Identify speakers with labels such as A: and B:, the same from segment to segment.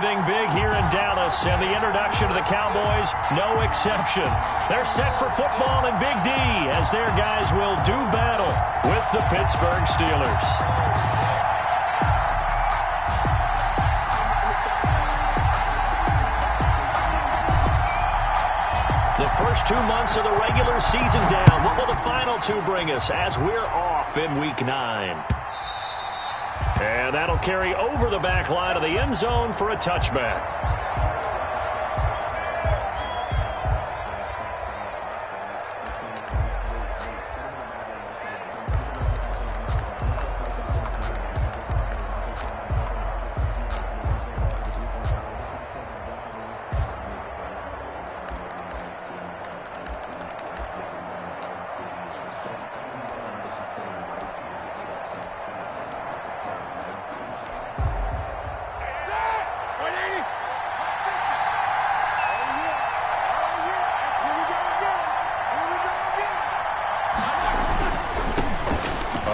A: everything big here in Dallas, and the introduction to the Cowboys, no exception. They're set for football in Big D as their guys will do battle with the Pittsburgh Steelers. The first 2 months of the regular season down. What will the final two bring us as we're off in Week 9? And that'll carry over the back line of the end zone for a touchback.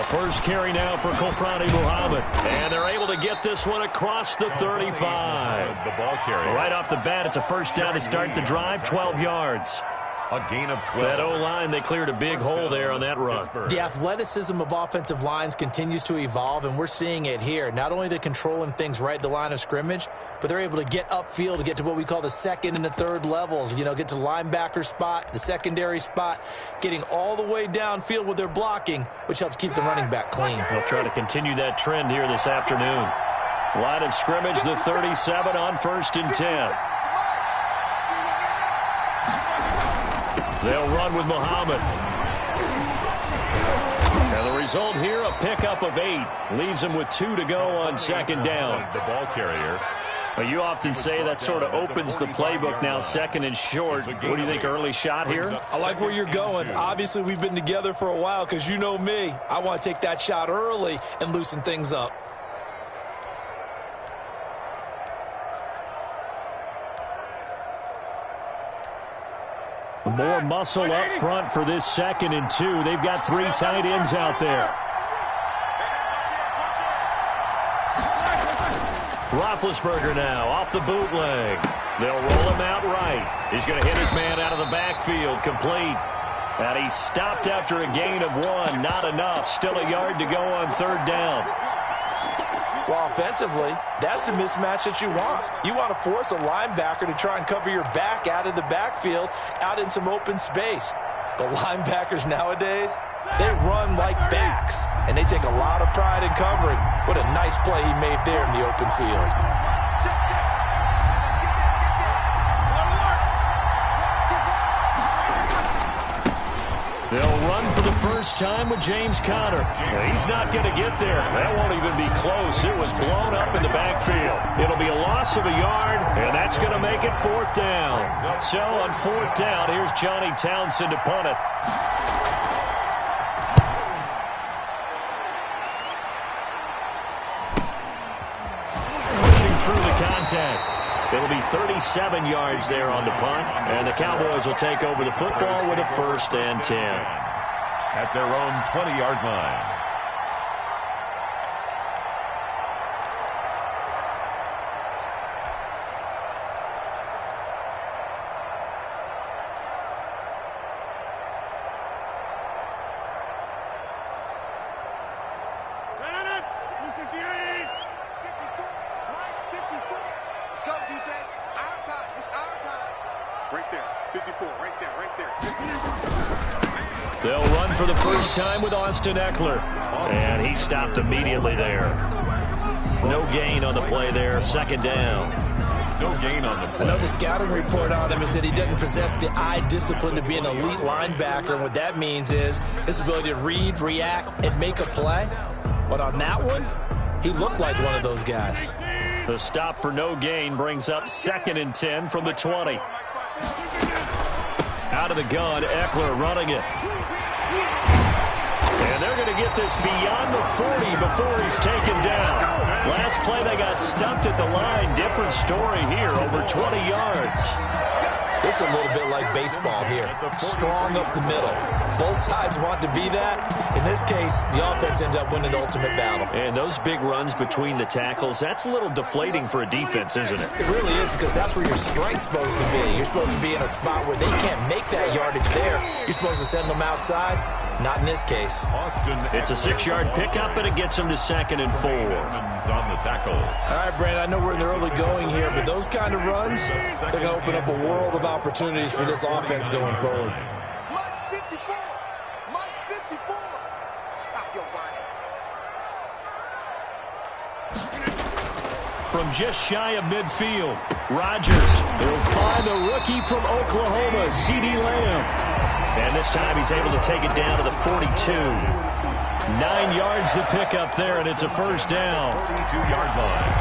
A: First carry now for Kofrani Muhammad. And they're able to get this one across the 35.
B: The ball carrier.
A: Right off the bat, it's a first down to start the drive, 12 yards.
B: A gain of 12.
A: That O-line, they cleared a big hole there on that run.
C: The athleticism of offensive lines continues to evolve, and we're seeing it here. Not only are they controlling things right at the line of scrimmage, but they're able to get upfield to get to what we call the second and the third levels. You know, get to the linebacker spot, the secondary spot, getting all the way downfield with their blocking, which helps keep the running back clean.
A: They'll try to continue that trend here this afternoon. Line of scrimmage, the 37 on 1st and 10. They'll run with Muhammad. And the result here, a pickup of 8. Leaves them with 2 to go on 2nd down.
B: The ball carrier.
A: Well, you often say that sort of opens the playbook now, 2nd and short. What do you think, early shot here?
C: I like where you're going. Obviously, we've been together for a while because you know me. I want to take that shot early and loosen things up.
A: More muscle up front for this 2nd and 2. They've got 3 tight ends out there. Roethlisberger now off the bootleg. They'll roll him out right. He's going to hit his man out of the backfield, complete. And he's stopped after a gain of 1. Not enough. Still a yard to go on 3rd down.
C: Well, offensively, that's the mismatch that you want. You want to force a linebacker to try and cover your back out of the backfield, out in some open space. But linebackers nowadays, they run like backs, and they take a lot of pride in covering. What a nice play he made there in the open field.
A: They'll run for the first time with James Conner. He's not going to get there. That won't even be close. It was blown up in the backfield. It'll be a loss of a yard, and that's going to make it 4th down. So on 4th down, here's Johnny Townsend to punt it. Pushing through the contact. It'll be 37 yards there on the punt, and the Cowboys will take over the football with a 1st and 10.
B: At their own 20-yard line.
A: They'll run for the first time with Austin Eckler. And he stopped immediately there. No gain on the play there. 2nd down.
B: No gain on the play.
C: I know the scouting report on him is that he doesn't possess the eye discipline to be an elite linebacker. And what that means is his ability to read, react, and make a play. But on that one, he looked like one of those guys.
A: The stop for no gain brings up 2nd and 10 from the 20. Out of the gun, Eckler running it. And they're going to get this beyond the 40 before he's taken down. Last play, they got stumped at the line. Different story here, over 20 yards.
C: This is a little bit like baseball here. Strong up the middle. Both sides want to be that. In this case, the offense ended up winning the ultimate battle.
A: And those big runs between the tackles, that's a little deflating for a defense, isn't it?
C: It really is, because that's where your strength's supposed to be. You're supposed to be in a spot where they can't make that yardage there. You're supposed to send them outside. Not in this case.
A: It's a 6-yard pickup, and it gets them to 2nd and 4.
B: On the tackle.
C: All right, Brandon, I know we're in the early going here, but those kind of runs, they're going to open up a world of opportunities for this offense going forward.
D: Mike 54. Mike 54. Stop your running.
A: From just shy of midfield, Rodgers will find the rookie from Oklahoma, CeeDee Lamb. And this time he's able to take it down to the 42. 9 yards to pick up there, and it's a first down.
B: 42-yard line.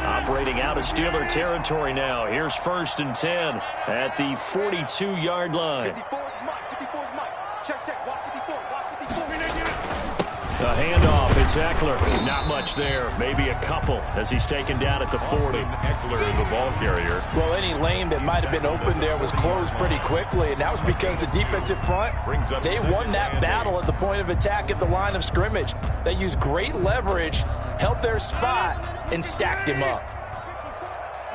A: Operating out of Steeler territory now. Here's 1st and 10 at the 42-yard line.
D: 54 is Mike. 54 is Mike. Check, check. Watch 54. Watch 54.
A: A handoff. It's Eckler. Not much there. Maybe a couple as he's taken down at the 40.
B: Eckler, the ball carrier.
C: Well, any lane that might have been open there was closed pretty quickly, and that was because the defensive front, they won that battle at the point of attack at the line of scrimmage. They used great leverage, held their spot, and stacked him up.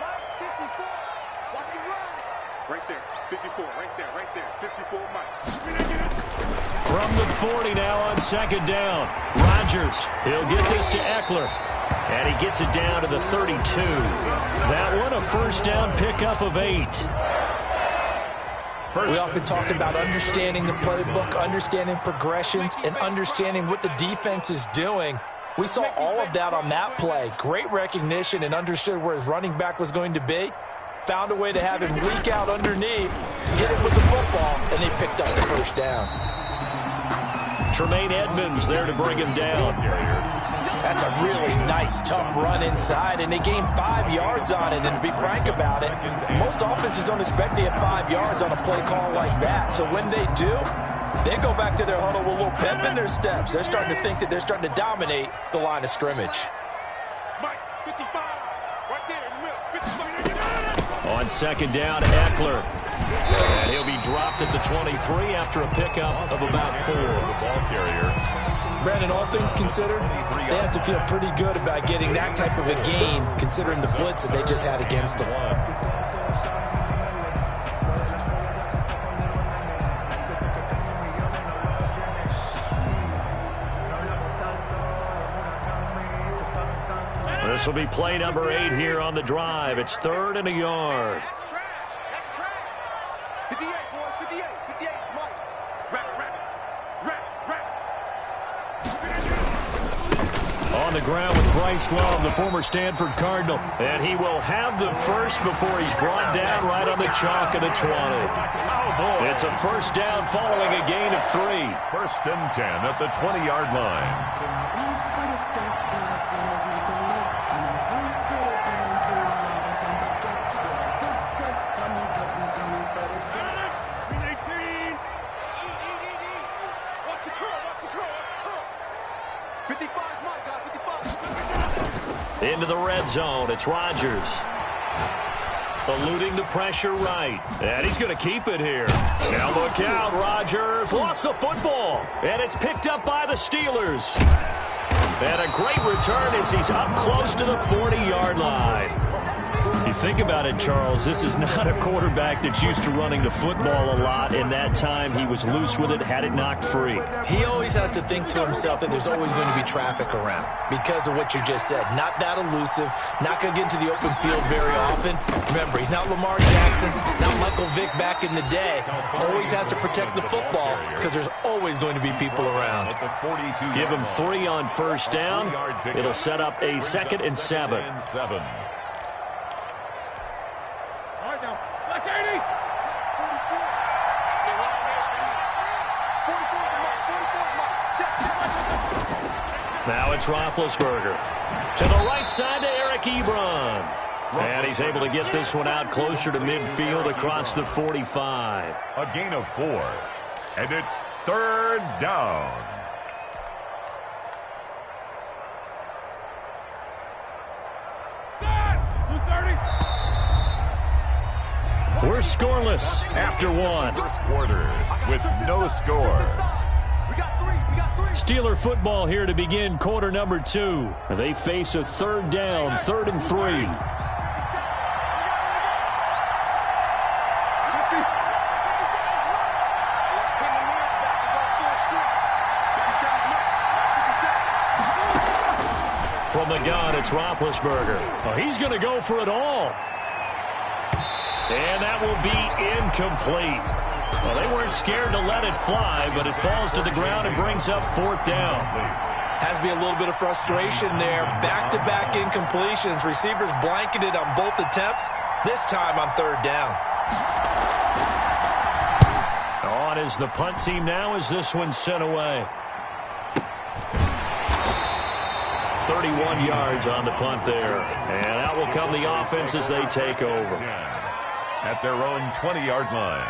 D: Mike 54. Watch the run. Right there. 54. Right there. Right there. 54 Mike.
A: From the 40 now on 2nd down. Rodgers, he'll get this to Eckler. And he gets it down to the 32. That one a first down pickup of 8.
C: We often talk about understanding the playbook, understanding progressions, and understanding what the defense is doing. We saw all of that on that play. Great recognition and understood where his running back was going to be. Found a way to have him leak out underneath, get him with the football, and they picked up the first down.
A: Tremaine Edmonds there to bring him down.
C: That's a really nice, tough run inside, and they gained 5 yards on it. And to be frank about it, most offenses don't expect to get 5 yards on a play call like that. So when they do, they go back to their huddle with a little pep in their steps. They're starting to think that they're starting to dominate the line of scrimmage.
D: Mike 55. Right there in the middle. 55.
A: On 2nd down, Eckler. And he'll be dropped at the 23 after a pickup of about 4.
B: The ball carrier.
C: Brandon, all things considered, they have to feel pretty good about getting that type of a gain, considering the blitz that they just had against them.
A: This will be play number 8 here on the drive. It's 3rd and a yard.
D: That's trash. That's trash. 58, boys. 58. 58 is Mike. Rabbit.
A: On the ground with Bryce Love, the former Stanford Cardinal. And he will have the first before he's brought down right on the chalk of the 20. It's a first down following a gain of 3.
B: 1st and 10 at the 20-yard line.
A: Into the red zone, it's Rodgers. Eluding the pressure right. And he's going to keep it here. Now look out, Rodgers lost the football. And it's picked up by the Steelers. And a great return as he's up close to the 40-yard line. You think about it, Charles, this is not a quarterback that's used to running the football a lot. In that time, he was loose with it, had it knocked free.
C: He always has to think to himself that there's always going to be traffic around because of what you just said. Not that elusive, not going to get into the open field very often. Remember, he's not Lamar Jackson, not Michael Vick back in the day. Always has to protect the football because there's always going to be people around.
A: Give him 3 on first down. It'll set up a 2nd and 7. Now it's Roethlisberger. To the right side to Eric Ebron. And he's able to get this one out closer to midfield across the 45.
B: A gain of 4. And it's 3rd down.
A: We're scoreless after one.
B: First quarter with no score.
A: Steeler football here to begin quarter number 2. They face a third down, 3rd and 3. From the gun, it's Roethlisberger. Oh, he's going to go for it all. And that will be incomplete. Well, they weren't scared to let it fly, but it falls to the ground and brings up 4th down.
C: Has to be a little bit of frustration there. Back-to-back incompletions. Receivers blanketed on both attempts, this time on 3rd down.
A: On is the punt team now as this one's sent away. 31 yards on the punt there. And out will come the offense as they take over.
B: At their own 20-yard line.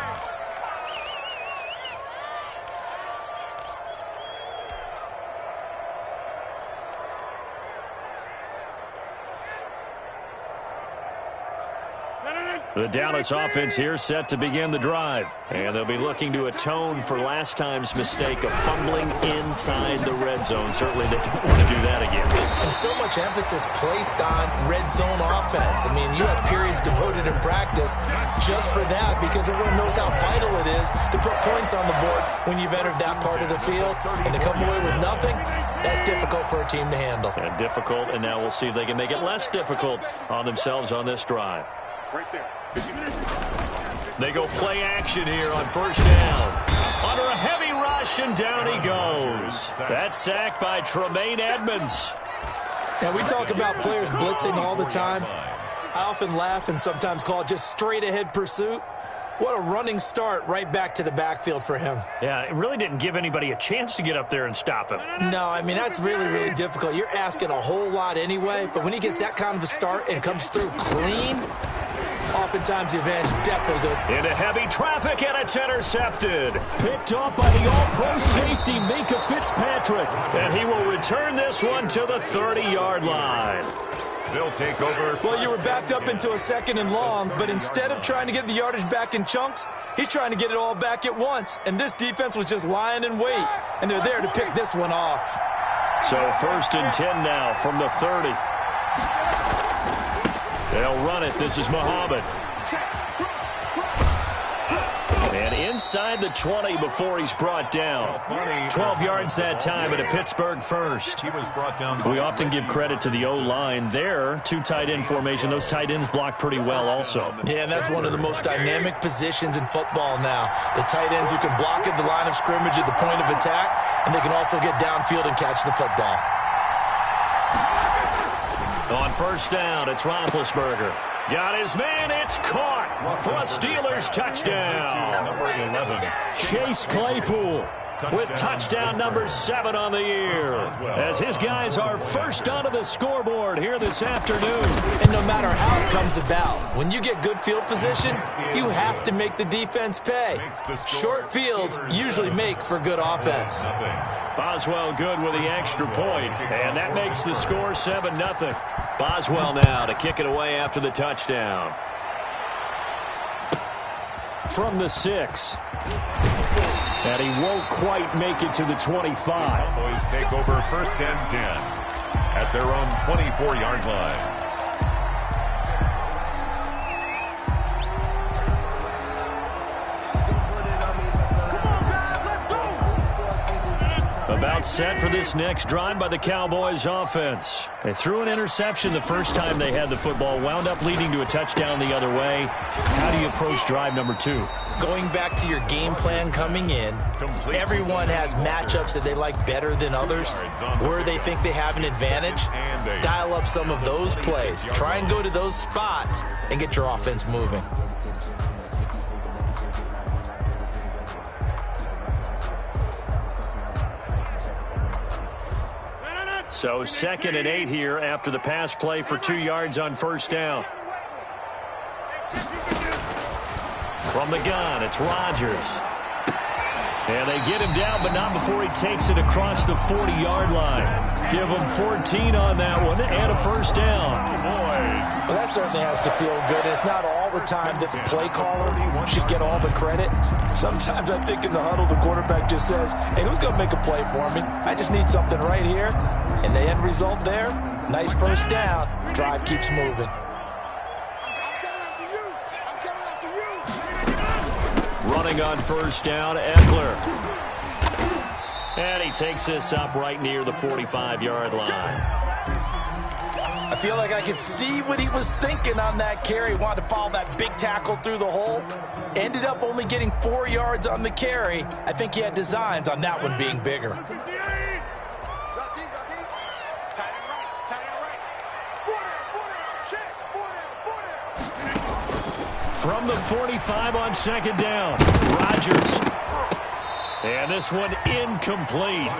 A: The Dallas offense here set to begin the drive. And they'll be looking to atone for last time's mistake of fumbling inside the red zone. Certainly they don't want to do that again.
C: And so much emphasis placed on red zone offense. I mean, you have periods devoted in practice just for that because everyone knows how vital it is to put points on the board when you've entered that part of the field. And to come away with nothing, that's difficult for a team to handle.
A: And difficult, and now we'll see if they can make it less difficult on themselves on this drive.
D: Right there.
A: They go play action here on 1st down. Under a heavy rush, and down he goes. That's sacked by Tremaine Edmonds.
C: Now, we talk about players blitzing all the time. I often laugh and sometimes call it just straight-ahead pursuit. What a running start right back to the backfield for him.
A: Yeah, it really didn't give anybody a chance to get up there and stop him.
C: No, I mean, that's really, really difficult. You're asking a whole lot anyway, but when he gets that kind of a start and comes through clean, oftentimes the advantage definitely good.
A: Into heavy traffic, and it's intercepted. Picked off by the all-pro safety, Minka Fitzpatrick. And he will return this one to the 30-yard line.
B: They'll take over.
C: Well, you were backed up into a 2nd and long, but instead of trying to get the yardage back in chunks, he's trying to get it all back at once. And this defense was just lying in wait, and they're there to pick this one off.
A: So 1st and 10 now from the 30. They'll run it. This is Muhammad. And inside the 20 before he's brought down. 12 yards that time at a Pittsburgh first.
B: He was brought down.
A: We often give credit to the O-line there. 2 tight end formation. Those tight ends block pretty well also.
C: Yeah, and that's one of the most dynamic positions in football now. The tight ends who can block at the line of scrimmage at the point of attack, and they can also get downfield and catch the football.
A: On 1st down, it's Roethlisberger. Got his man, it's caught for a Steelers touchdown.
B: Number 11.
A: Chase Claypool with touchdown number 7 on the year. As his guys are first onto the scoreboard here this afternoon.
C: And no matter how it comes about, when you get good field position, you have to make the defense pay. Short fields usually make for good offense.
A: Boswell good with the extra point, and that makes the score 7-0. Boswell now to kick it away after the touchdown. From the 6. And he won't quite make it to the 25.
B: Cowboys take over 1st and 10 at their own 24-yard line.
A: About set for this next drive by the Cowboys offense. They threw an interception the first time they had the football, wound up leading to a touchdown the other way. How do you approach drive number 2?
C: Going back to your game plan coming in, everyone has matchups that they like better than others, where they think they have an advantage. Dial up some of those plays. Try and go to those spots and get your offense moving.
A: So 2nd and 8 here after the pass play for 2 yards on 1st down. From the gun, it's Rodgers. And they get him down, but not before he takes it across the 40-yard line. Give them 14 on that one and a first down.
C: Well, that certainly has to feel good. It's not all the time that the play caller should get all the credit. Sometimes I think in the huddle, the quarterback just says, hey, who's going to make a play for me? I just need something right here. And the end result there, nice first down. Drive keeps moving.
A: Running on first down, Eckler. And he takes this up right near the 45-yard line.
C: I feel like I could see what he was thinking on that carry. Wanted to follow that big tackle through the hole. Ended up only getting 4 yards on the carry. I think he had designs on that one being bigger.
A: From the 45 on second down, Rodgers. And this one incomplete.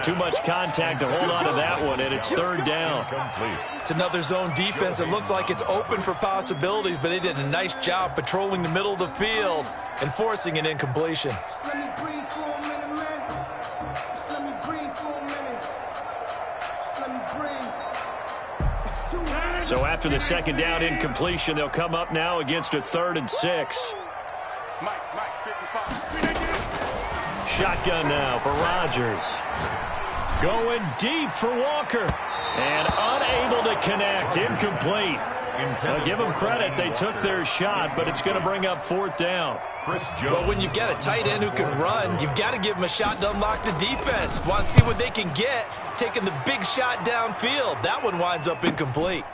A: Too much contact to hold on to that one, and it's third down.
C: It's another zone defense. It looks like it's open for possibilities, but they did a nice job patrolling the middle of the field and forcing an incompletion.
E: Let me breathe for a minute, man. Just let me breathe for a minute. Just let me breathe. It's too hard.
A: So after the second down incompletion, they'll come up now against a 3rd and 6.
D: Mike, 55.
A: Shotgun now for Rodgers. Going deep for Walker. And unable to connect. Incomplete. Give them credit. They took their shot, but it's going to bring up 4th down.
C: Well, when you've got a tight end who can run, you've got to give him a shot to unlock the defense. Want to see what they can get, taking the big shot downfield. That one winds up incomplete.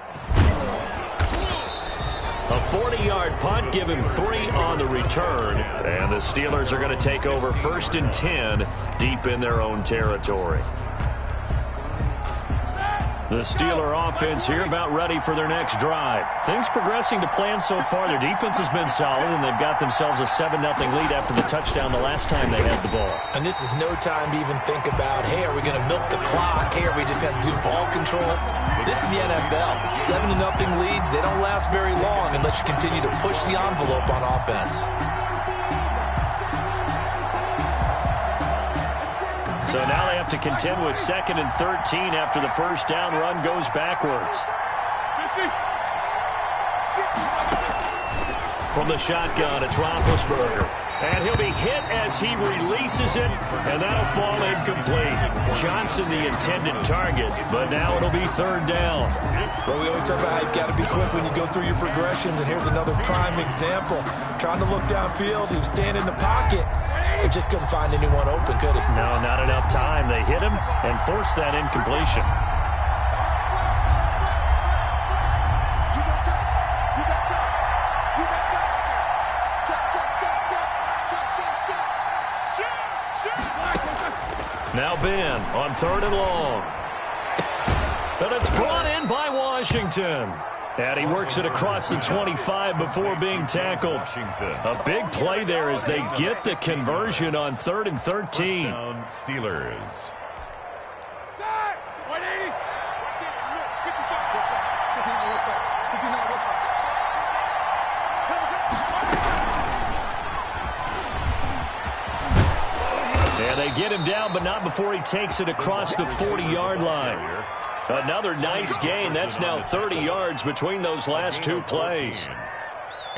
A: A 40-yard punt, give him 3 on the return. And the Steelers are going to take over 1st and 10 deep in their own territory. The Steeler offense here about ready for their next drive. Things progressing to plan so far. Their defense has been solid, and they've got themselves a 7-0 lead after the touchdown the last time they had the ball.
C: And this is no time to even think about, hey, are we going to milk the clock? Hey, are we just going to do ball control? This is the NFL. 7-0 leads, they don't last very long unless you continue to push the envelope on offense.
A: So now they have to contend with 2nd and 13 after the first down run goes backwards. From the shotgun, it's Roethlisberger. And he'll be hit as he releases it, and that'll fall incomplete. Johnson, the intended target, but now it'll be 3rd down.
C: Well, we always talk about how you've got to be quick when you go through your progressions, and here's another prime example. Trying to look downfield, he was standing in the pocket, but just couldn't find anyone open, could he?
A: No, not enough time. They hit him and forced that incompletion. Now Ben on 3rd and long. And it's brought in by Washington. And he works it across the 25 before being tackled. A big play there as they get the conversion on 3rd and 13.
B: Steelers.
A: And they get him down, but not before he takes it across the 40-yard line. Another nice gain. That's now 30 yards between those last 2 plays.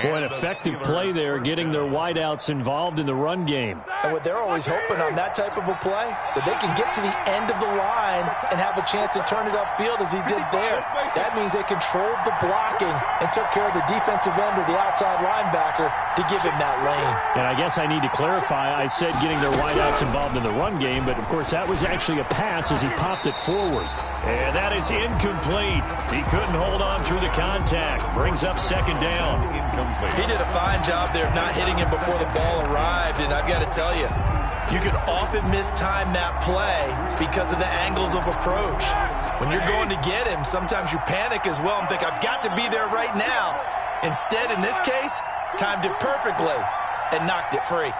A: Boy, an effective play there, getting their wideouts involved in the run game.
C: And what they're always hoping on that type of a play, that they can get to the end of the line and have a chance to turn it upfield as he did there. That means they controlled the blocking and took care of the defensive end or the outside linebacker to give him that lane.
A: And I guess I need to clarify, I said getting their wideouts involved in the run game, but of course that was actually a pass as he popped it forward. And that is incomplete. He couldn't hold on through the contact. Brings up 2nd down.
C: He did a fine job there of not hitting him before the ball arrived, and I've got to tell you, you can often mistime that play because of the angles of approach. When you're going to get him, sometimes you panic as well and think, I've got to be there right now. Instead, in this case, timed it perfectly and knocked it free.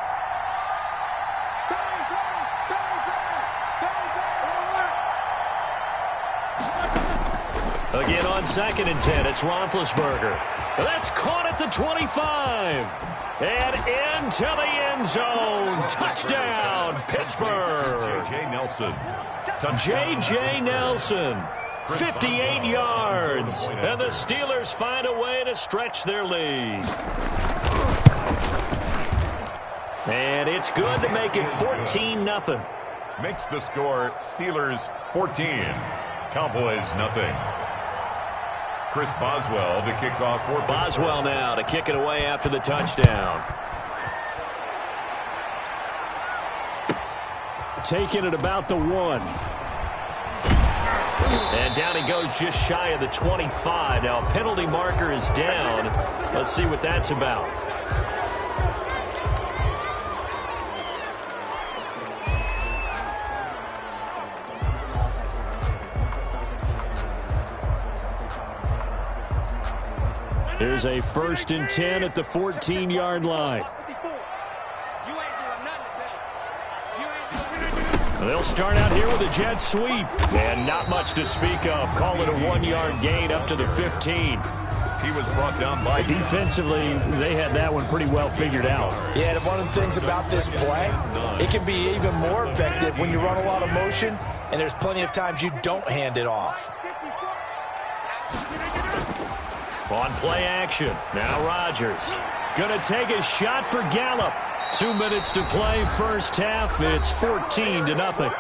A: Again on 2nd and 10, it's Roethlisberger. That's caught at the 25. And into the end zone. Touchdown, Pittsburgh.
B: J.J. Nelson.
A: J.J. Nelson, 58 yards. And the Steelers find a way to stretch their lead. And it's good to make it 14-0.
B: Makes the score Steelers 14. Cowboys nothing. Chris Boswell to kick off for
A: Boswell now to kick it away after the touchdown. Taking it about the 1. And down he goes just shy of the 25. Now a penalty marker is down. Let's see what that's about. Here's a 1st and 10 at the 14-yard line. They'll start out here with a jet sweep. And not much to speak of. Call it a 1-yard gain up to the 15.
B: He was brought down by
A: defensively. They had that one pretty well figured out.
C: Yeah, and one of the things about this play, it can be even more effective when you run a lot of motion, and there's plenty of times you don't hand it off.
A: On play action, now Rodgers. Going to take a shot for Gallup. 2 minutes to play, first half. It's 14-0.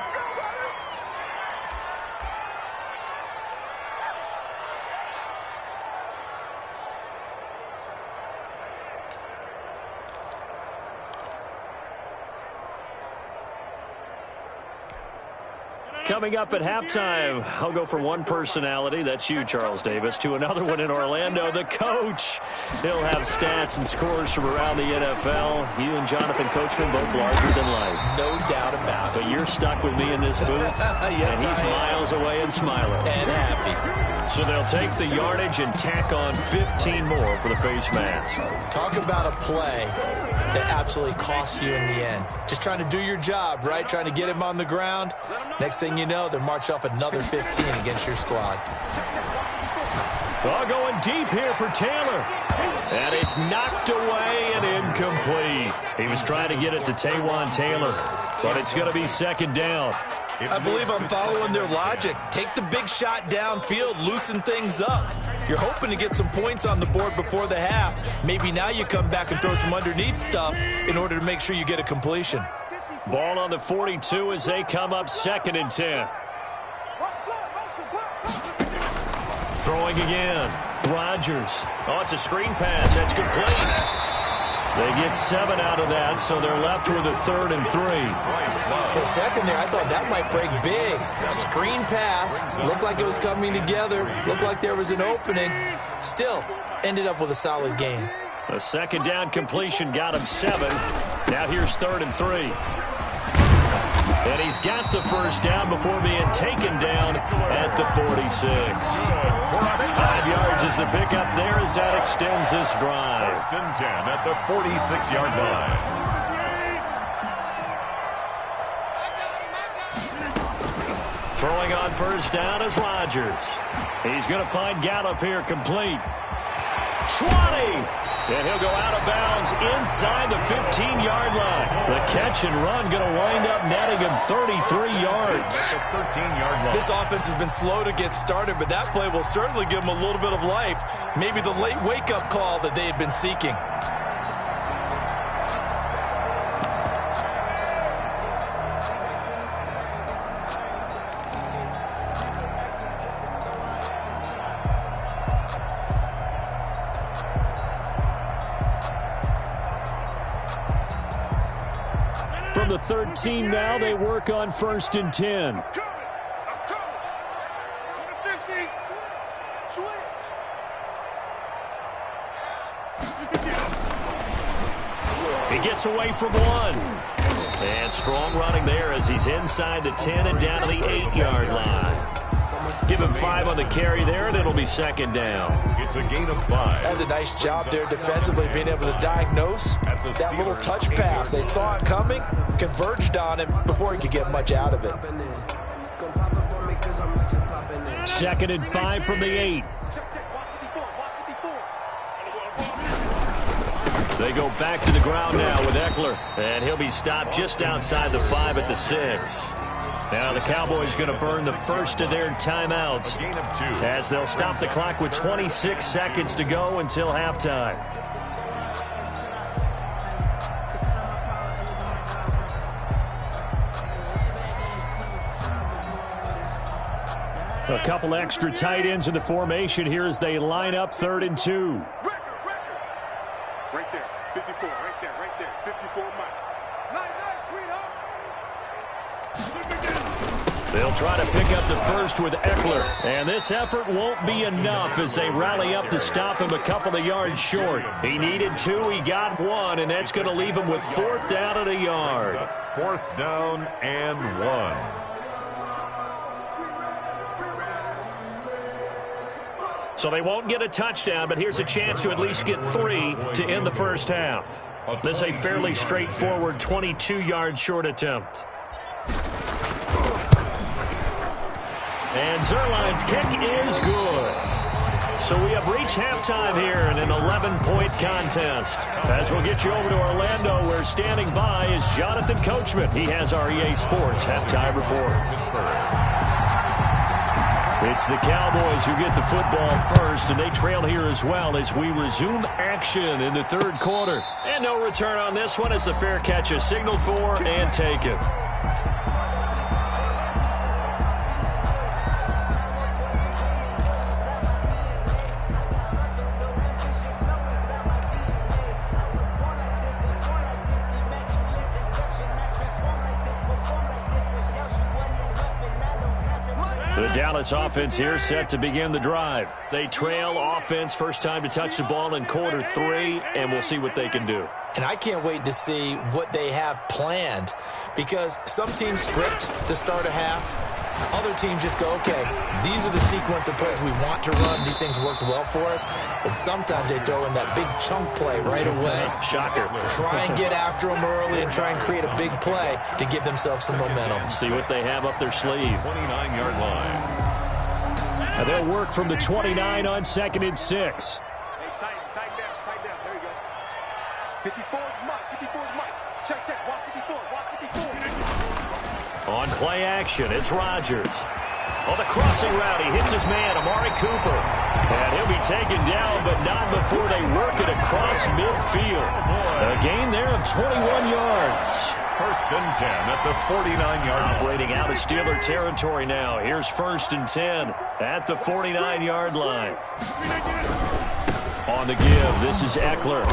A: Coming up at halftime, I'll go from one personality, that's you, Charles Davis, to another one in Orlando, the coach. He'll have stats and scores from around the NFL. You and Jonathan Coachman both larger than life.
C: No doubt about it.
A: But you're stuck with me in this booth,
C: yes,
A: and he's miles away and smiling.
C: And happy.
A: So they'll take the yardage and tack on 15 more for the face mask.
C: Talk about a play that absolutely costs you in the end. Just trying to do your job, right? Trying to get him on the ground. Next thing you know, they're marching off another 15 against your squad.
A: Oh, going deep here for Taylor. And it's knocked away and incomplete. He was trying to get it to Taywan Taylor, but it's going to be 2nd down.
C: I believe I'm following their logic. Take the big shot downfield, loosen things up. You're hoping to get some points on the board before the half. Maybe now you come back and throw some underneath stuff in order to make sure you get a completion.
A: Ball on the 42 as they come up 2nd and 10. Throwing again. Rodgers. Oh, it's a screen pass. That's complete. They get 7 out of that, so they're left with a 3rd and 3.
C: For a second there, I thought that might break big. Screen pass. Looked like it was coming together. Looked like there was an opening. Still, ended up with a solid game.
A: A 2nd down completion got him 7. Now here's 3rd and 3. And he's got the 1st down before being taken down at the 46. 5 yards is the pickup there as that extends this drive.
B: 1st and 10 at the 46-yard line.
A: Throwing on 1st down is Rodgers. He's going to find Gallup here complete. 20! And he'll go out of bounds inside the 15-yard line. The catch and run going to wind up netting him 33 yards.
B: 13-yard line.
C: This offense has been slow to get started, but that play will certainly give them a little bit of life. Maybe the late wake-up call that they had been seeking.
A: From the 13 now, they work on 1st and 10. He gets away from 1. And strong running there as he's inside the 10 and down to the 8-yard line. Give him 5 on the carry there, and it'll be 2nd down.
B: It's a gain of 5.
C: That's a nice job there defensively, being able to diagnose that little touch pass. They saw it coming, converged on him before he could get much out of it.
A: 2nd and 5 from the 8. They go back to the ground now with Eckler, and he'll be stopped just outside the 5 at the 6. Now the Cowboys going to burn the first of their timeouts as they'll stop the clock with 26 seconds to go until halftime. A couple extra tight ends in the formation here as they line up 3rd and 2.
D: Right there, 54, right there, 54 Mike. Nice, sweetheart.
A: They'll try to pick up the first with Eckler, and this effort won't be enough as they rally up to stop him a couple of yards short. He needed 2, he got 1, and that's going to leave him with 4th down and a yard.
B: 4th down and 1.
A: So they won't get a touchdown, but here's a chance to at least get 3 to end the first half. This is a fairly straightforward 22-yard short attempt. And Zerline's kick is good. So we have reached halftime here in an 11-point contest. As we'll get you over to Orlando, where standing by is Jonathan Coachman. He has our EA Sports halftime report. It's the Cowboys who get the football first, and they trail here as well as we resume action in the 3rd quarter. And no return on this one as the fair catch is signaled for and taken. The Dallas offense here set to begin the drive. They trail offense first time to touch the ball in quarter 3, and we'll see what they can do.
C: And I can't wait to see what they have planned, because some teams script to start a half. Other teams just go, okay, these are the sequence of plays we want to run. These things worked well for us. And sometimes they throw in that big chunk play right away.
A: Shocker.
C: Try and get after them early and try and create a big play to give themselves some momentum.
A: See what they have up their sleeve.
B: 29-yard line.
A: And they'll work from the 29 on 2nd and 6.
D: Hey, tighten down. There you go. 54 Mike, Check, watch 54, watch 54.
A: On play action, it's Rodgers. On the crossing route, he hits his man, Amari Cooper. And he'll be taken down, but not before they work it across midfield. A gain there of 21 yards.
B: 1st and 10 at the 49-yard line.
A: Operating out of Steeler territory now. Here's 1st and 10 at the 49-yard line. On the give, this is Eckler.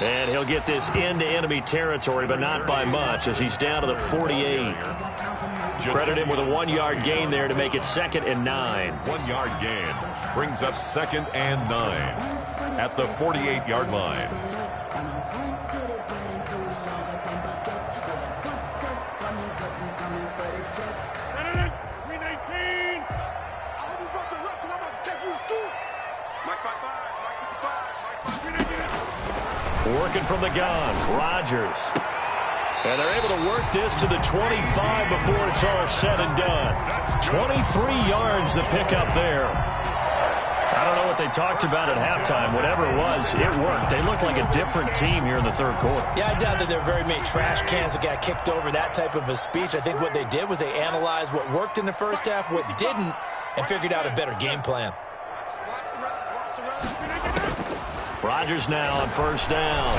A: And he'll get this into enemy territory, but not by much as he's down to the 48. Credit him with a 1-yard gain there to make it 2nd and 9.
B: 1-yard gain brings up 2nd and 9 at the 48-yard line.
A: Working from the gun, Rodgers. And they're able to work this to the 25 before it's all said and done. 23 yards the pickup there. I don't know what they talked about at halftime. Whatever it was, it worked. They look like a different team here in the 3rd quarter.
C: Yeah, I doubt that there are very many trash cans that got kicked over, that type of a speech. I think what they did was they analyzed what worked in the first half, what didn't, and figured out a better game plan.
A: Rodgers now on 1st down.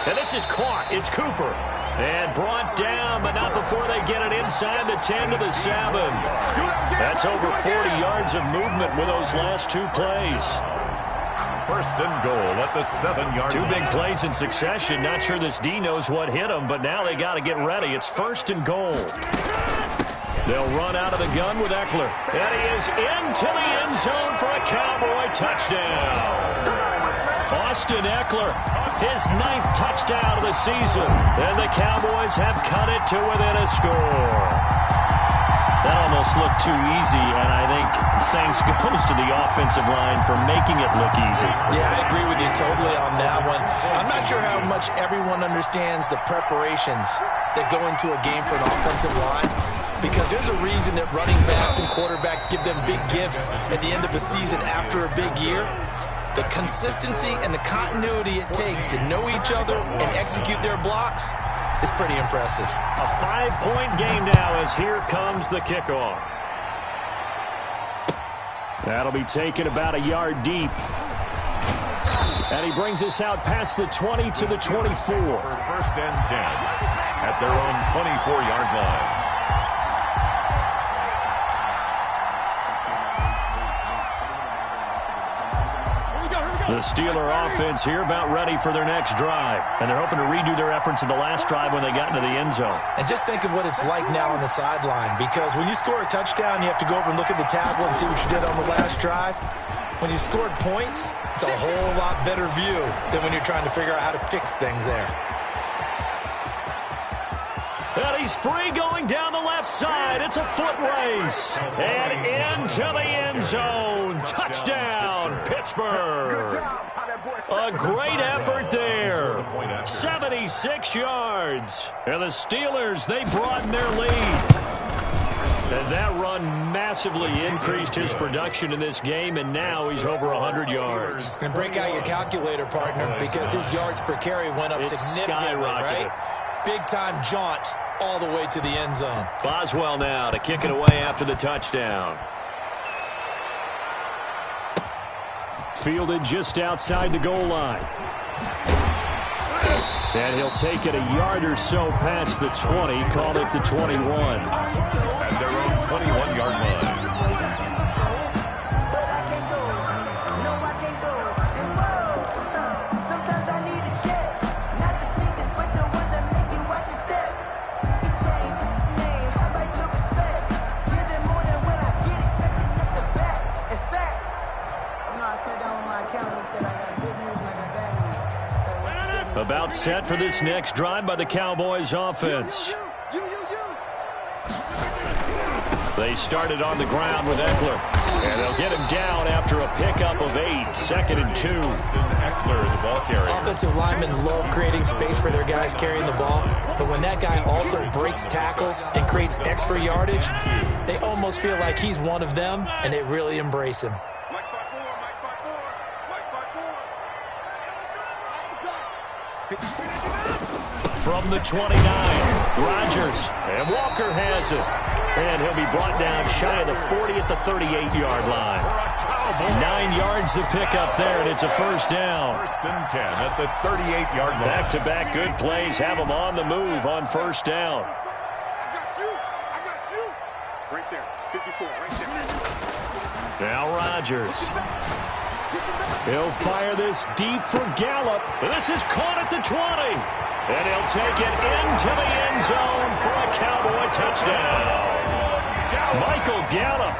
A: And this is caught. It's Cooper. And brought down, but not before they get it inside the 10 to the 7. That's over 40 yards of movement with those last 2 plays.
B: 1st and goal at the 7-yard line.
A: 2 big plays in succession. Not sure this D knows what hit him, but now they got to get ready. It's 1st and goal. They'll run out of the gun with Eckler. And he is into the end zone for a Cowboy touchdown. Austin Eckler, his 9th touchdown of the season. And the Cowboys have cut it to within a score. That almost looked too easy, and I think thanks goes to the offensive line for making it look easy.
C: Yeah, I agree with you totally on that one. I'm not sure how much everyone understands the preparations that go into a game for an offensive line. because there's a reason that running backs and quarterbacks give them big gifts at the end of the season after a big year. The consistency and the continuity it takes to know each other and execute their blocks is pretty impressive.
A: A 5-point game now as here comes the kickoff. That'll be taken about a yard deep. And he brings us out past the 20 to the 24.
B: First and 10 at their own 24-yard line.
A: The Steeler offense here about ready for their next drive. And they're hoping to redo their efforts in the last drive when they got into the end zone.
C: And just think of what it's like now on the sideline, because when you score a touchdown, you have to go over and look at the tablet and see what you did on the last drive. When you scored points, it's a whole lot better view than when you're trying to figure out how to fix things there.
A: And he's free going down the left side. It's a foot race. And into the end zone. Touchdown, Pittsburgh. A great effort there. 76 yards. And the Steelers, they broaden their lead. And that run massively increased his production in this game, and now he's over 100 yards.
C: And break out your calculator, partner, because his yards per carry went up significantly, right? Big-time jaunt all the way to the end zone.
A: Boswell now to kick it away after the touchdown. Fielded just outside the goal line. And he'll take it a yard or so past the 20, call it the 21.
B: At their own 21-yard line.
A: About set for this next drive by the Cowboys offense. They started on the ground with Eckler. And they'll get him down after a pickup of 8, 2nd and 2.
B: Eckler, the ball carrier.
C: Offensive linemen love creating space for their guys carrying the ball. But when that guy also breaks tackles and creates extra yardage, they almost feel like he's one of them, and they really embrace him.
A: From the 29, Rodgers, and Walker has it. And he'll be brought down shy of the 40 at the 38-yard line. 9 yards to pick up there, and it's a first down.
B: First and 10 at the 38-yard line.
A: Back-to-back good plays have them on the move on first down.
D: I got you. Right there, 54, right there.
A: Now Rodgers. He'll fire this deep for Gallup. This is caught at the 20. And he'll take it into the end zone for a Cowboy touchdown. Michael Gallup,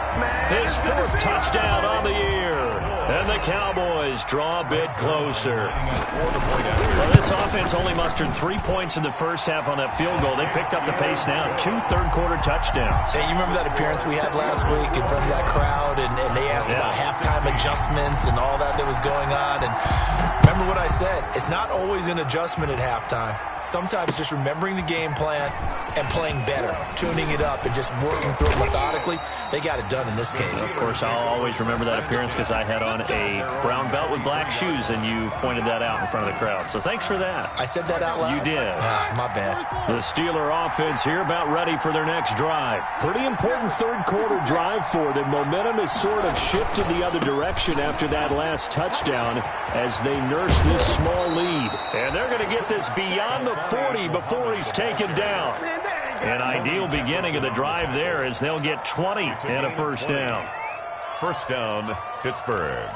A: his 4th touchdown on the year. And the Cowboys draw a bit closer. Well, this offense only mustered 3 points in the first half on that field goal. They picked up the pace now. 2 third-quarter touchdowns.
C: Hey, you remember that appearance we had last week in front of that crowd, and they asked about halftime adjustments and all that was going on. And remember what I said. It's not always an adjustment at halftime. Sometimes just remembering the game plan and playing better, tuning it up and just working through it methodically. They got it done in this case.
A: Of course, I'll always remember that appearance because I had on a brown belt with black shoes, and you pointed that out in front of the crowd. So thanks for that.
C: I said that out loud?
A: You did.
C: My bad.
A: The Steeler offense here about ready for their next drive. Pretty important third-quarter drive for them. Momentum has sort of shifted the other direction after that last touchdown as they nurse this small lead. And they're going to get this beyond the 40 before he's taken down. An ideal beginning of the drive there as they'll get 20 and a first down.
B: First down, Pittsburgh.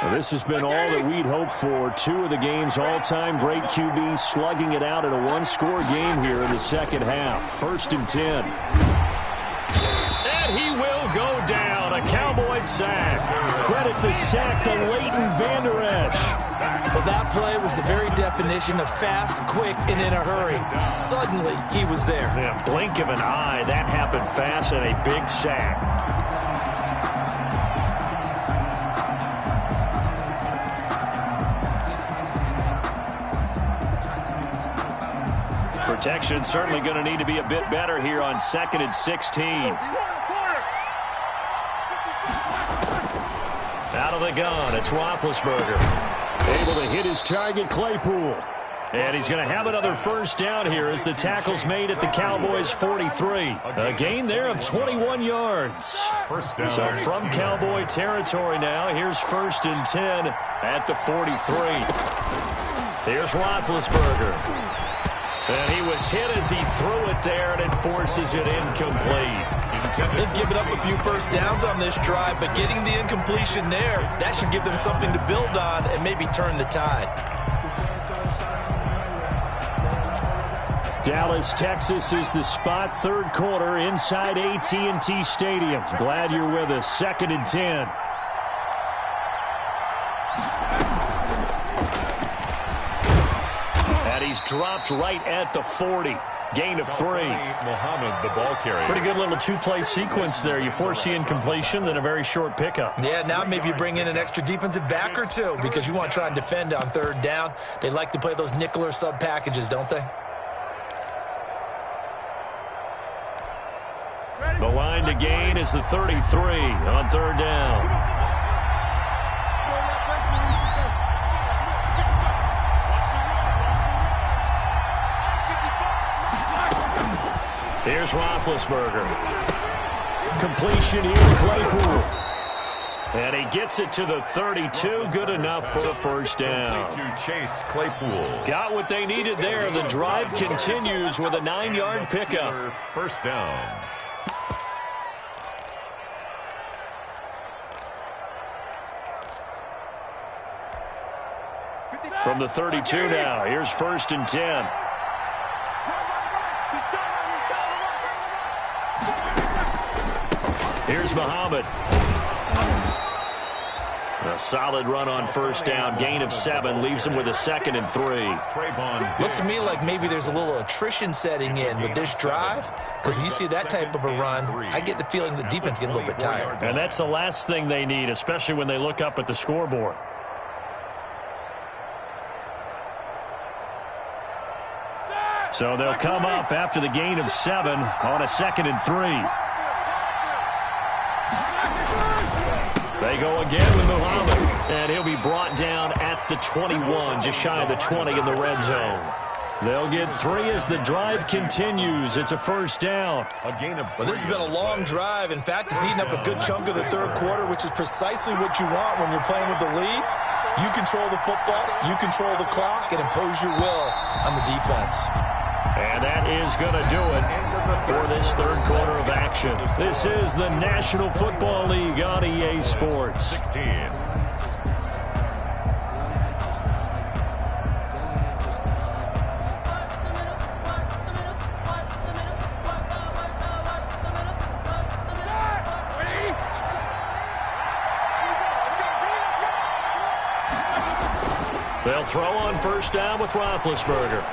A: Well, this has been all that we'd hoped for. 2 of the game's all-time great QBs slugging it out in a one-score game here in the second half. 1st and 10. And he will go down. A Cowboys sack. Credit the sack to Leighton Vander Esch.
C: Well, that play was the very definition of fast, quick, and in a hurry. Suddenly, he was there.
A: Yeah, blink of an eye. That happened fast and a big sack. Protection certainly going to need to be a bit better here on 2nd and 16. Out of the gun, it's Roethlisberger. Able to hit his target, Claypool. And he's going to have another first down here as the tackle's made at the Cowboys' 43. A gain there of 21 yards.
B: First down.
A: So from Cowboy territory now, here's 1st and 10 at the 43. Here's Roethlisberger. And he was hit as he threw it there, and it forces it incomplete.
C: They've given up a few first downs on this drive, but getting the incompletion there, that should give them something to build on and maybe turn the tide.
A: Dallas, Texas is the spot. 3rd quarter inside AT&T Stadium. Glad you're with us. 2nd and 10. And he's dropped right at the 40. Gain of 3.
B: Muhammad, the ball carrier.
A: Pretty good little 2-play sequence there. You force the incompletion, then a very short pickup.
C: Yeah, now maybe you bring in an extra defensive back or two because you want to try and defend on 3rd down. They like to play those nickel or sub packages, don't they?
A: The line to gain is the 33 on 3rd down. Here's Roethlisberger. Completion here to Claypool. And he gets it to the 32. Good enough for the first down.
B: To Chase Claypool.
A: Got what they needed there. The drive continues with a 9-yard pickup.
B: First down.
A: From the 32 now, here's 1st and 10. Here's Muhammad. A solid run on 1st down. Gain of 7 leaves him with a 2nd and 3.
C: Looks to me like maybe there's a little attrition setting in with this drive, because when you see that type of a run, I get the feeling the defense getting a little bit tired.
A: And that's the last thing they need, especially when they look up at the scoreboard. So they'll come up after the gain of 7 on a 2nd and 3. They go again with Muhammad, and he'll be brought down at the 21, just shy of the 20 in the red zone. They'll get 3 as the drive continues. It's a first down.
C: Well, this has been a long drive. In fact, it's eaten up a good chunk of the 3rd quarter, which is precisely what you want when you're playing with the lead. You control the football, you control the clock, and impose your will on the defense.
A: And that is going to do it for this 3rd quarter of action. This is the National Football League on EA Sports.
B: 16.
A: They'll throw on 1st down with Roethlisberger.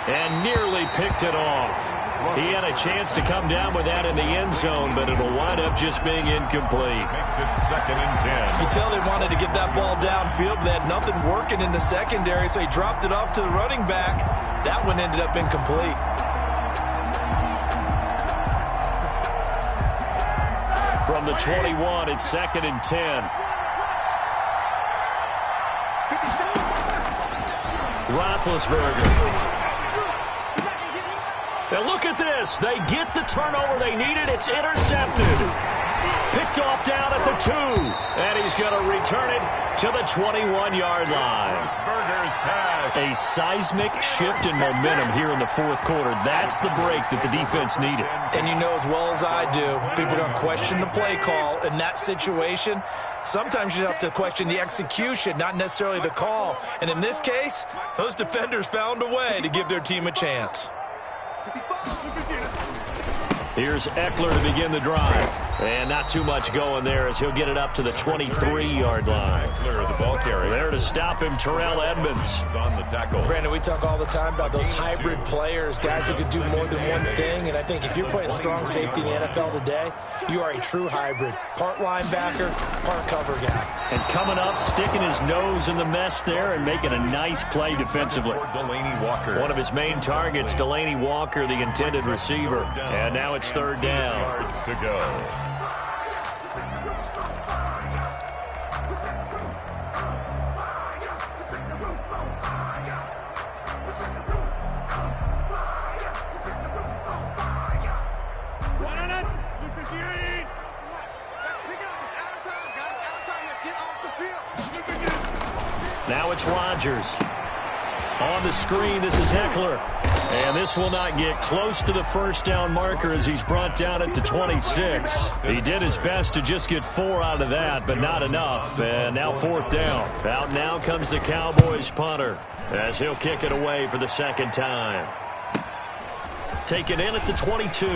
A: And nearly picked it off. He had a chance to come down with that in the end zone, but it'll wind up just being incomplete.
B: Makes it 2nd and 10.
C: You tell they wanted to get that ball downfield, but they had nothing working in the secondary, so he dropped it off to the running back. That one ended up incomplete.
A: From the 21, it's 2nd and 10. Roethlisberger. Now look at this. They get the turnover they needed. It's intercepted. Picked off down at the 2. And he's going to return it to the 21-yard line. A seismic shift in momentum here in the 4th quarter. That's the break that the defense needed.
C: And you know as well as I do, people are going to question the play call in that situation. Sometimes you have to question the execution, not necessarily the call. And in this case, those defenders found a way to give their team a chance.
A: Here's Eckler to begin the drive. And not too much going there as he'll get it up to the 23-yard line.
B: Clear of the ball carrier.
A: There to stop him, Terrell Edmonds.
B: He's on the tackle.
C: Brandon, we talk all the time about those hybrid players, guys who can do more than one thing. And I think if you're playing strong safety in the NFL today, you are a true hybrid. Part linebacker, part cover guy.
A: And coming up, sticking his nose in the mess there and making a nice play defensively.
B: Delaney Walker.
A: One of his main targets, Delaney Walker, the intended receiver. And now it's third down.
B: Yards to go.
A: Now it's Rodgers. On the screen, this is Eckler. And this will not get close to the first down marker as he's brought down at the 26. He did his best to just get 4 out of that, but not enough. And now fourth down. Out now comes the Cowboys punter as he'll kick it away for the second time. Take it in at the 22.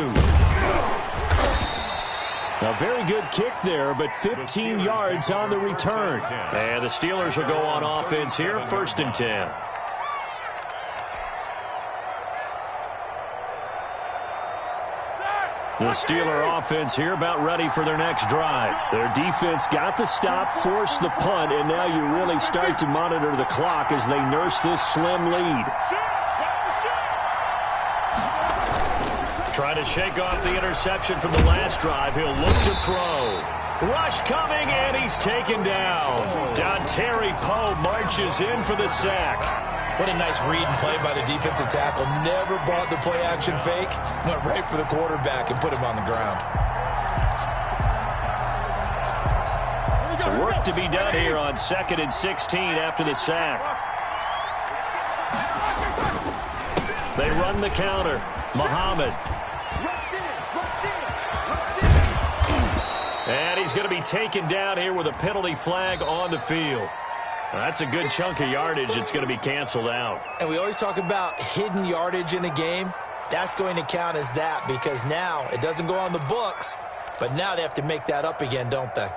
A: A very good kick there, but 15 yards on the return. And the Steelers will go on offense here, 1st and 10. The Steeler offense here about ready for their next drive. Their defense got the stop, forced the punt, and now you really start to monitor the clock as they nurse this slim lead. Trying to shake off the interception from the last drive. He'll look to throw. Rush coming, and he's taken down. Dontari Poe marches in for the sack.
C: What a nice read and play by the defensive tackle. Never bought the play-action fake. Went right for the quarterback and put him on the ground.
A: Work to be done here on 2nd and 16 after the sack. They run the counter. Muhammad. And he's going to be taken down here with a penalty flag on the field. That's a good chunk of yardage. It's going to be canceled out.
C: And we always talk about hidden yardage in a game. That's going to count as that because now it doesn't go on the books, but now they have to make that up again, don't they?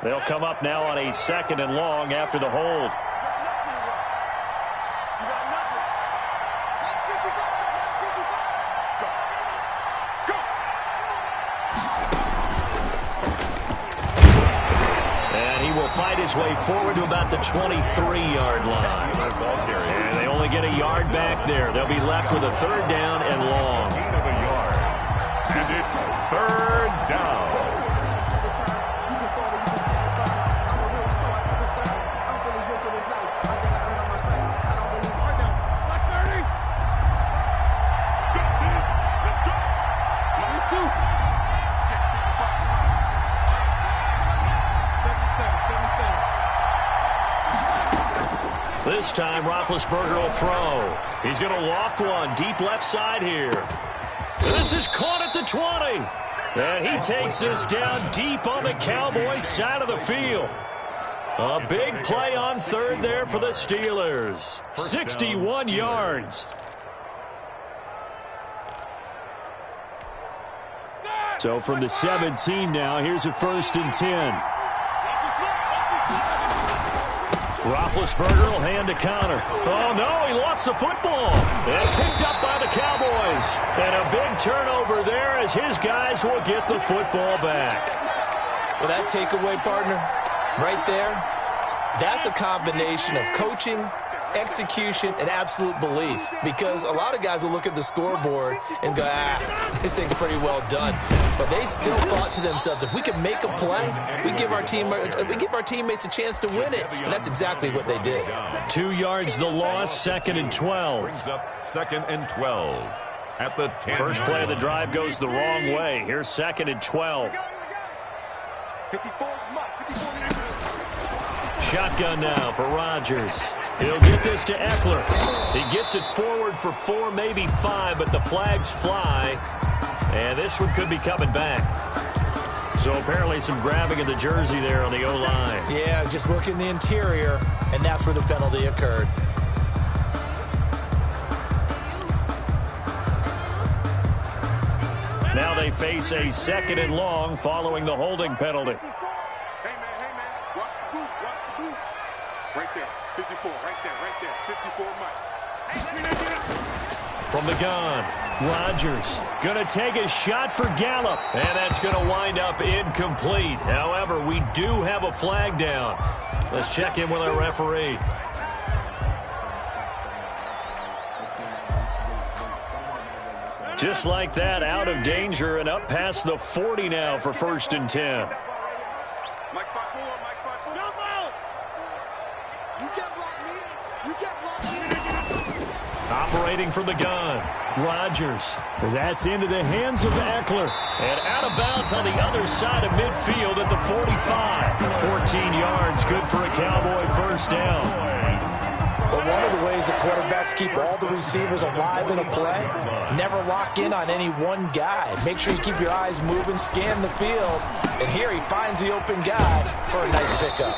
A: They'll come up now on a 2nd and long after the hold. Fight his way forward to about the 23-yard line. And they only get a yard back there. They'll be left with a 3rd down and long.
B: And it's 3rd down.
A: This time, Roethlisberger will throw. He's going to loft one deep left side here. This is caught at the 20. And he takes this down deep on the Cowboys side of the field. A big play on 3rd there for the Steelers. 61 yards. So from the 17 now, here's a 1st and 10. Roethlisberger will hand a counter. Oh, no, he lost the football. It's picked up by the Cowboys. And a big turnover there as his guys will get the football back.
C: Well, that takeaway, partner, right there, that's a combination of coaching, execution, and absolute belief. Because a lot of guys will look at the scoreboard and go, this thing's pretty well done. But they still thought to themselves, if we can make a play, we give our teammates a chance to win it. And that's exactly what they did.
A: 2 yards the loss, 2nd and 12.
B: Brings up 2nd and 12 at the 10.
A: First play of the drive goes the wrong way. Here's 2nd and 12. Shotgun now for Rodgers. He'll get this to Eckler. He gets it forward for 4, maybe 5, but the flags fly. And this one could be coming back. So apparently some grabbing of the jersey there on the O-line.
C: Yeah, just working the interior, and that's where the penalty occurred.
A: Now they face a 2nd and long following the holding penalty.
D: Hey, man, watch the boot, Right there, 54, right there, 54, Mike.
A: From the gun, Rodgers going to take a shot for Gallup, and that's going to wind up incomplete. However, we do have a flag down. Let's check in with our referee. Just like that, out of danger and up past the 40 now for 1st and 10.
D: Mike 5-4. Jump out! You can't block me.
A: Operating from the gun, Rodgers. That's into the hands of Eckler. And out of bounds on the other side of midfield at the 45. 14 yards, good for a Cowboy 1st down.
C: But one of the ways that quarterbacks keep all the receivers alive in a play, never lock in on any one guy. Make sure you keep your eyes moving, scan the field. And here he finds the open guy for a nice pickup.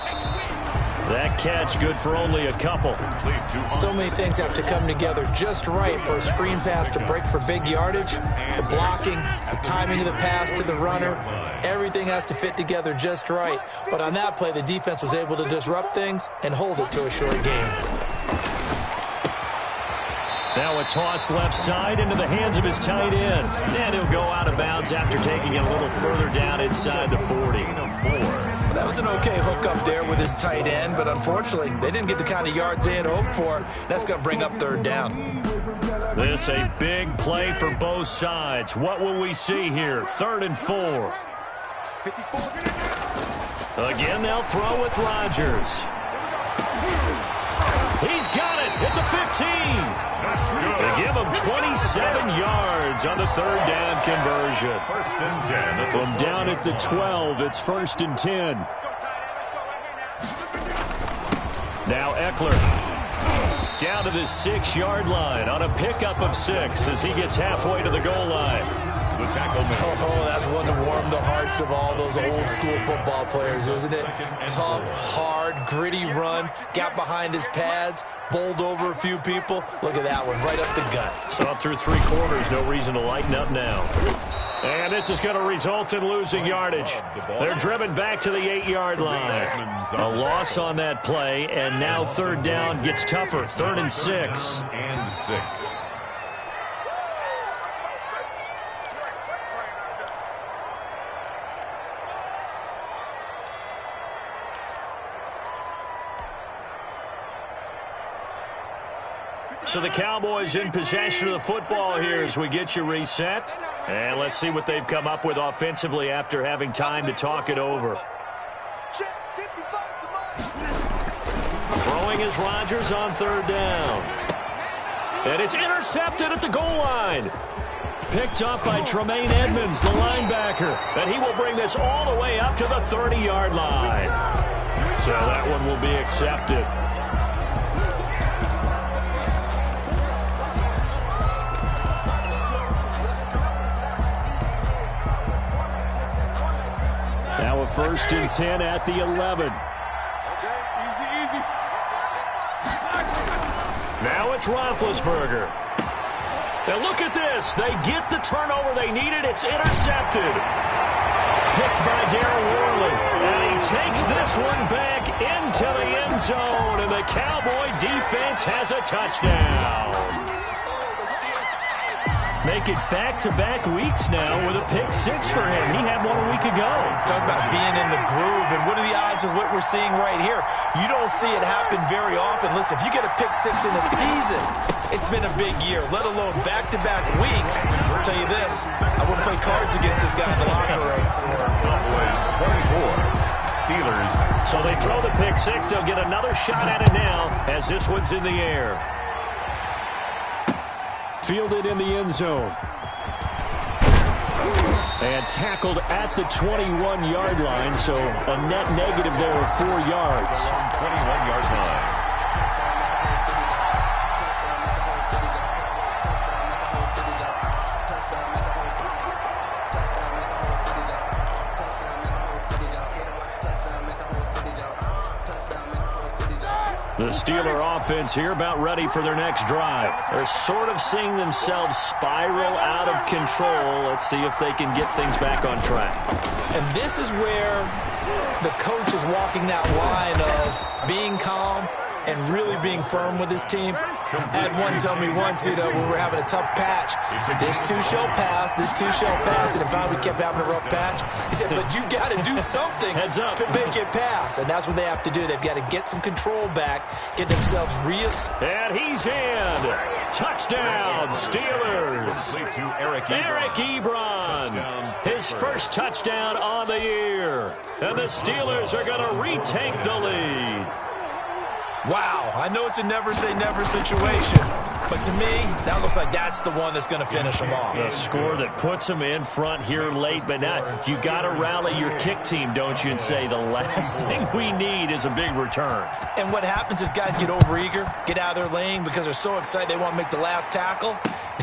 A: That catch good for only a couple.
C: So many things have to come together just right for a screen pass to break for big yardage. The blocking, the timing of the pass to the runner, everything has to fit together just right. But on that play, the defense was able to disrupt things and hold it to a short game.
A: Now a toss left side into the hands of his tight end. And he'll go out of bounds after taking it a little further down inside the 40.
C: That was an okay hook up there with his tight end, but unfortunately, they didn't get the kind of yards they had hoped for. That's going to bring up 3rd down.
A: This a big play for both sides. What will we see here? 3rd and 4. Again, they'll throw with Rodgers. He's got it at the 15. They give him 27 yards on the 3rd down conversion.
B: 1st and 10.
A: From down at the 12, it's 1st and 10. Now Eckler down to the 6-yard line on a pickup of 6 as he gets halfway to the goal line.
B: The tackle made.
C: Oh, that's one to warm the hearts of all those old school football players, isn't it? Tough, hard, gritty run, got behind his pads, bowled over a few people. Look at that one, right up the gut.
A: So up through 3 quarters, no reason to lighten up now. And this is going to result in losing yardage. They're driven back to the 8-yard line. A loss on that play, and now 3rd down gets tougher. 3rd and 6.
B: And 6.
A: So the Cowboys in possession of the football here as we get you reset. And let's see what they've come up with offensively after having time to talk it over. Throwing is Rodgers on 3rd down. And it's intercepted at the goal line. Picked up by Tremaine Edmonds, the linebacker. And he will bring this all the way up to the 30-yard line. So that one will be accepted. Now a 1st and 10 at the 11. Now it's Roethlisberger. Now look at this. They get the turnover they needed. It's intercepted. Picked by Darren Worley. And he takes this one back into the end zone. And the Cowboy defense has a touchdown. Make it back-to-back weeks now with a pick 6 for him. He had one a week ago.
C: Talk about being in the groove, and what are the odds of what we're seeing right here? You don't see it happen very often. Listen, if you get a pick 6 in a season, it's been a big year, let alone back-to-back weeks. I'll tell you this, I wouldn't play cards against this guy in the locker room.
B: Cowboys 24. Steelers.
A: So they throw the pick 6. They'll get another shot at it now as this one's in the air. Fielded in the end zone. And tackled at the 21-yard line, so a net negative there of 4 yards.
B: 21-yard line.
A: The Steeler offense here about ready for their next drive. They're sort of seeing themselves spiral out of control. Let's see if they can get things back on track.
C: And this is where the coach is walking that line of being calm and really being firm with his team. I had one tell me once, when we were having a tough patch, this too shall pass, this too shall pass. And if we kept having a rough patch, he said, but you got to do something to make it pass. And that's what they have to do. They've got to get some control back, get themselves
A: And he's in. Touchdown, Steelers.
B: To Eric
A: Ebron. His first touchdown on the year. And the Steelers are going to retake the lead.
C: Wow, I know it's a never-say-never situation, but to me, that looks like that's the one that's going to finish them off.
A: The score that puts them in front here late, but now you got to rally your kick team, don't you, and say the last thing we need is a big return.
C: And what happens is guys get overeager, get out of their lane because they're so excited they want to make the last tackle.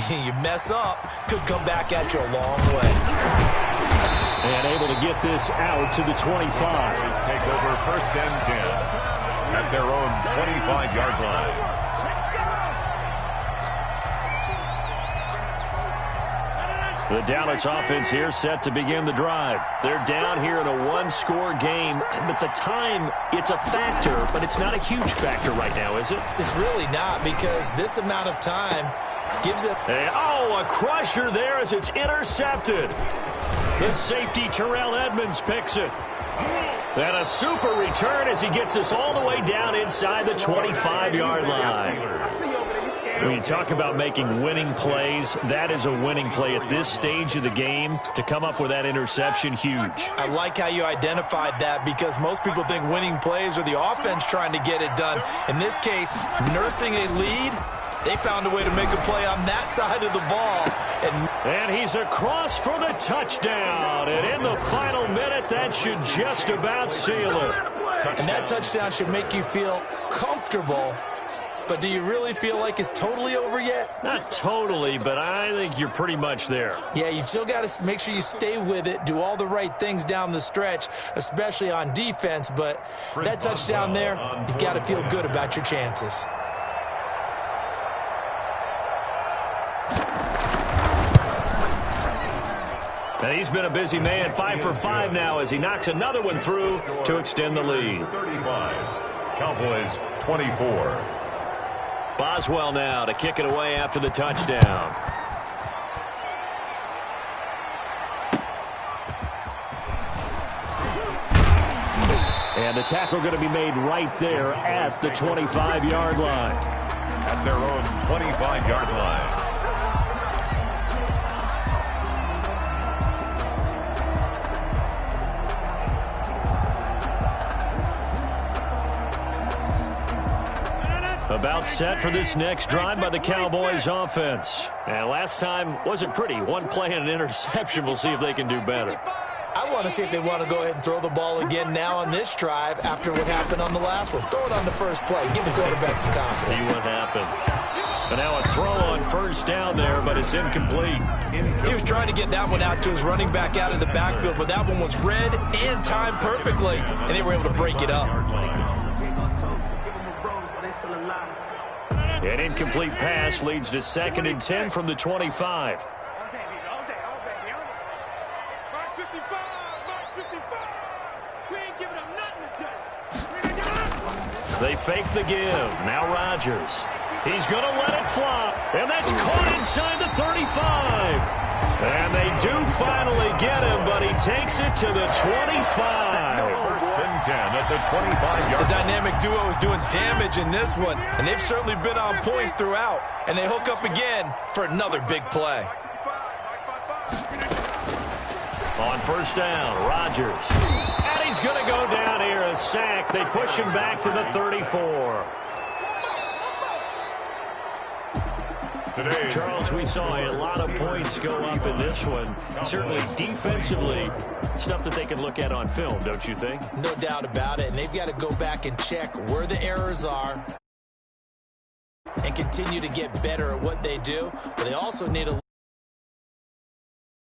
C: You mess up, could come back at you a long way.
A: And able to get this out to the 25.
B: Take over 1st and 10. At their own 25-yard line.
A: The Dallas offense here set to begin the drive. They're down here in a one-score game, but the time, it's a factor, but it's not a huge factor right now, is it?
C: It's really not, because this amount of time gives it...
A: a crusher there as it's intercepted. The safety, Terrell Edmonds, picks it. And a super return as he gets us all the way down inside the 25-yard line. When you talk about making winning plays, that is a winning play at this stage of the game. To come up with that interception, huge.
C: I like how you identified that, because most people think winning plays are the offense trying to get it done. In this case, nursing a lead, they found a way to make a play on that side of the ball.
A: And he's across for the touchdown. And in the final minute, that should just about seal it.
C: And that touchdown should make you feel comfortable. But do you really feel like it's totally over yet?
A: Not totally, but I think you're pretty much there.
C: Yeah, you've still got to make sure you stay with it, do all the right things down the stretch, especially on defense. But that touchdown there, you've got to feel good about your chances.
A: And he's been a busy man, 5 for 5 now as he knocks another one through to extend the lead.
B: 35, Cowboys 24.
A: Boswell now to kick it away after the touchdown. And the tackle going to be made right there at the 25-yard line.
B: At their own 25-yard line.
A: About set for this next drive by the Cowboys offense. And last time wasn't pretty. One play and an interception. We'll see if they can do better.
C: I want to see if they want to go ahead and throw the ball again now on this drive after what happened on the last one. Throw it on the first play. Give the quarterback some confidence.
A: See what happens. And now a throw on first down there, but it's incomplete.
C: He was trying to get that one out to his running back out of the backfield, but that one was read and timed perfectly, and they were able to break it up.
A: An incomplete pass leads to 2nd and 10 from the 25. They fake the give. Now Rodgers. He's going to let it fly. And that's caught inside the 35. And they do finally get him, but he takes it to the 25.
B: 1st and 10 at the 25-yard line.
C: The dynamic duo is doing damage in this one, and they've certainly been on point throughout. And they hook up again for another big play.
A: On first down, Rodgers. And he's going to go down here, a sack. They push him back to the 34.
B: Today,
A: Charles, we saw a lot of points go up in this one. Certainly defensively, stuff that they can look at on film, don't you think?
C: No doubt about it. And they've got to go back and check where the errors are and continue to get better at what they do. But they also need a